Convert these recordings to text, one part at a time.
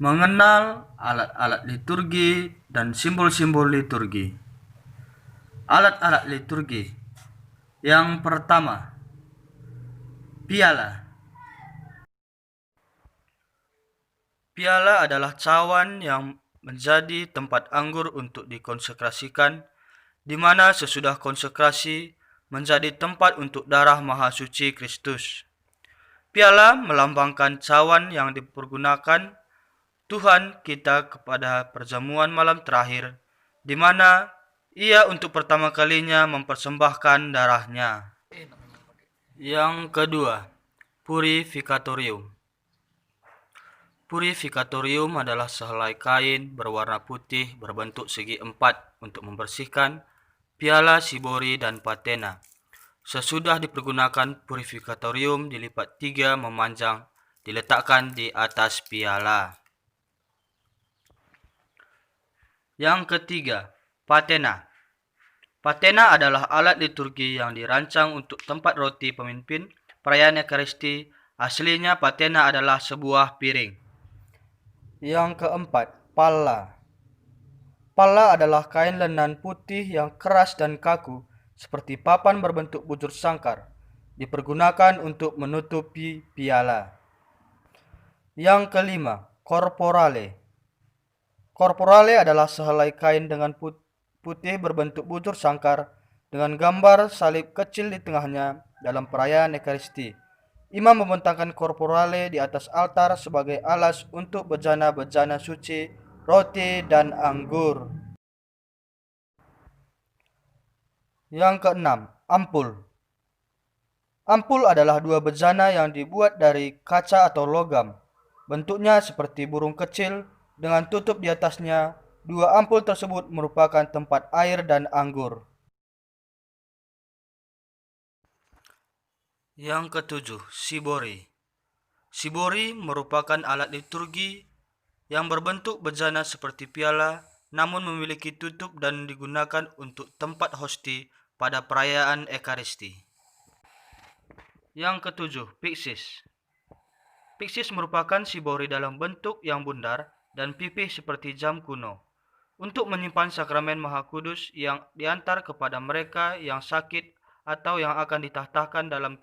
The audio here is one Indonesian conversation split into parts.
Mengenal alat-alat liturgi dan simbol-simbol liturgi. Alat-alat liturgi. Yang pertama, piala. Piala adalah cawan yang menjadi tempat anggur untuk dikonsekrasikan, di mana sesudah konsekrasi menjadi tempat untuk darah Maha Suci Kristus. Piala melambangkan cawan yang dipergunakan Tuhan kita kepada perjamuan malam terakhir, di mana Ia untuk pertama kalinya mempersembahkan darahnya. Yang kedua, purifikatorium. Purifikatorium adalah sehelai kain berwarna putih berbentuk segi empat untuk membersihkan piala, sibori, dan patena. Sesudah dipergunakan, purifikatorium dilipat tiga memanjang, diletakkan di atas piala. Yang ketiga, patena. Patena adalah alat liturgi yang dirancang untuk tempat roti pemimpin perayaan Ekaristi. Aslinya patena adalah sebuah piring. Yang keempat, palla. Palla adalah kain lenan putih yang keras dan kaku, seperti papan berbentuk bujur sangkar, dipergunakan untuk menutupi piala. Yang kelima, corporale. Corporale adalah sehelai kain dengan putih berbentuk bujur sangkar dengan gambar salib kecil di tengahnya dalam perayaan Ekaristi. Imam membentangkan corporale di atas altar sebagai alas untuk bejana-bejana suci, roti, dan anggur. Yang keenam, ampul. Ampul adalah dua bejana yang dibuat dari kaca atau logam. Bentuknya seperti burung kecil dengan tutup di atasnya. Dua ampul tersebut merupakan tempat air dan anggur. Yang ketujuh, sibori. Sibori merupakan alat liturgi yang berbentuk bejana seperti piala, namun memiliki tutup dan digunakan untuk tempat hosti pada perayaan Ekaristi. Yang ketujuh, pyxis. Pyxis merupakan sibori dalam bentuk yang bundar dan pipih seperti jam kuno, untuk menyimpan sakramen Maha Kudus yang diantar kepada mereka yang sakit atau yang akan ditahtakan dalam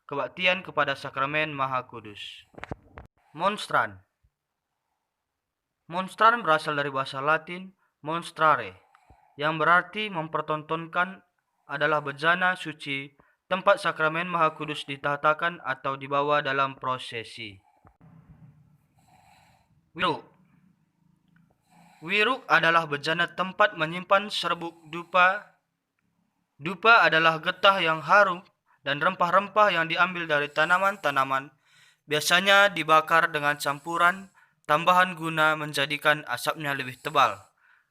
kebaktian kepada sakramen Maha Kudus. Monstran. Monstran berasal dari bahasa Latin monstrare, yang berarti mempertontonkan, adalah bejana suci tempat sakramen Maha Kudus ditahtakan atau dibawa dalam prosesi. Wiruk. Wiruk adalah bejana tempat menyimpan serbuk dupa. Dupa adalah getah yang harum dan rempah-rempah yang diambil dari tanaman-tanaman, biasanya dibakar dengan campuran tambahan guna menjadikan asapnya lebih tebal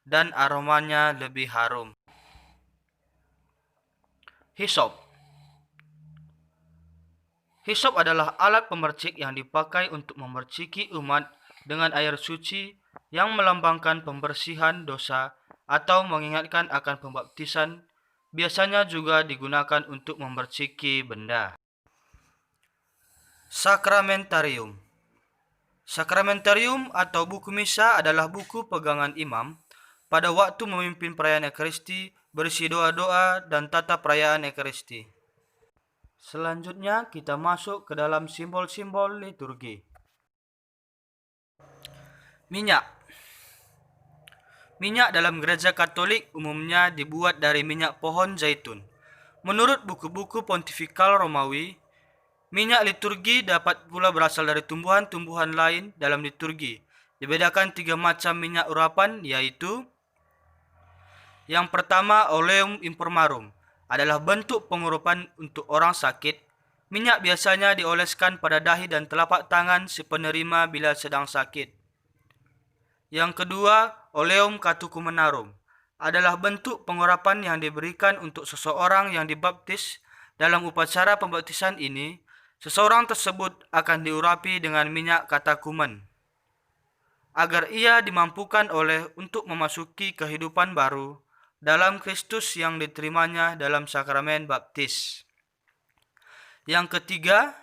dan aromanya lebih harum. Hisop. Hisop adalah alat pemercik yang dipakai untuk memerciki umat dengan air suci yang melambangkan pembersihan dosa atau mengingatkan akan pembaptisan. Biasanya juga digunakan untuk memerciki benda. Sakramentarium. Sakramentarium atau buku misa adalah buku pegangan imam pada waktu memimpin perayaan Ekaristi, berisi doa-doa dan tata perayaan Ekaristi. Selanjutnya kita masuk ke dalam simbol-simbol liturgi. Minyak. Minyak dalam gereja Katolik umumnya dibuat dari minyak pohon zaitun. Menurut buku-buku pontifikal Romawi, minyak liturgi dapat pula berasal dari tumbuhan-tumbuhan lain dalam liturgi. Dibedakan tiga macam minyak urapan, yaitu yang pertama, oleum impermarum, adalah bentuk pengurapan untuk orang sakit. Minyak biasanya dioleskan pada dahi dan telapak tangan si penerima bila sedang sakit. Yang kedua, oleum catechumenarum, adalah bentuk pengurapan yang diberikan untuk seseorang yang dibaptis. Dalam upacara pembaptisan ini, seseorang tersebut akan diurapi dengan minyak katechumen, agar ia dimampukan untuk memasuki kehidupan baru dalam Kristus yang diterimanya dalam sakramen baptis. Yang ketiga,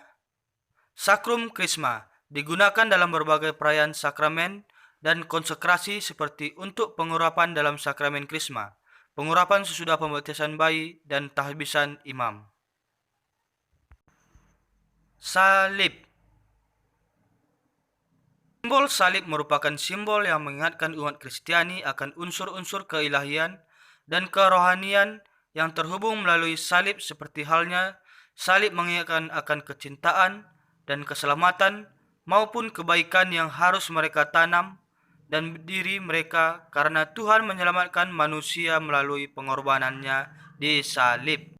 sakrum krisma, digunakan dalam berbagai perayaan sakramen dan konsekrasi seperti untuk pengurapan dalam sakramen krisma, pengurapan sesudah pembaptisan bayi, dan tahbisan imam. Salib. Simbol salib merupakan simbol yang mengingatkan umat Kristiani akan unsur-unsur keilahian dan kerohanian yang terhubung melalui salib, seperti halnya salib mengingatkan akan kecintaan dan keselamatan maupun kebaikan yang harus mereka tanam dan diri mereka karena Tuhan menyelamatkan manusia melalui pengorbanannya di salib.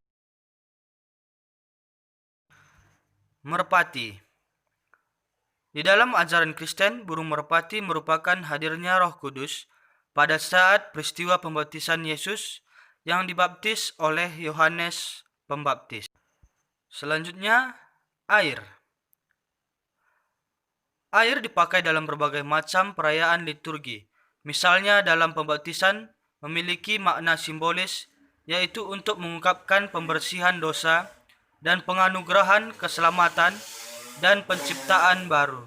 Merpati. Di dalam ajaran Kristen, burung merpati merupakan hadirnya Roh Kudus pada saat peristiwa pembaptisan Yesus yang dibaptis oleh Yohanes Pembaptis. Selanjutnya, air. Air dipakai dalam berbagai macam perayaan liturgi. Misalnya dalam pembaptisan memiliki makna simbolis, yaitu untuk mengungkapkan pembersihan dosa dan penganugerahan keselamatan dan penciptaan baru.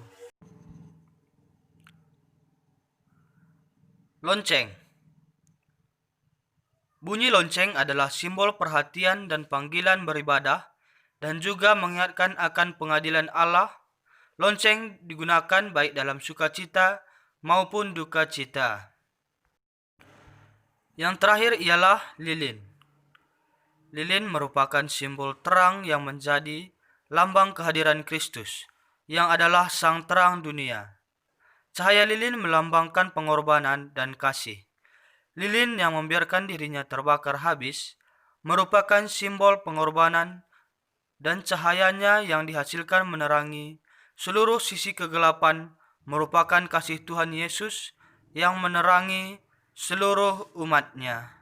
Lonceng. Bunyi lonceng adalah simbol perhatian dan panggilan beribadah dan juga mengingatkan akan pengadilan Allah. Lonceng digunakan baik dalam sukacita maupun duka cita. Yang terakhir ialah lilin. Lilin merupakan simbol terang yang menjadi lambang kehadiran Kristus, yang adalah sang terang dunia. Cahaya lilin melambangkan pengorbanan dan kasih. Lilin yang membiarkan dirinya terbakar habis merupakan simbol pengorbanan, dan cahayanya yang dihasilkan menerangi seluruh sisi kegelapan merupakan kasih Tuhan Yesus yang menerangi seluruh umatnya.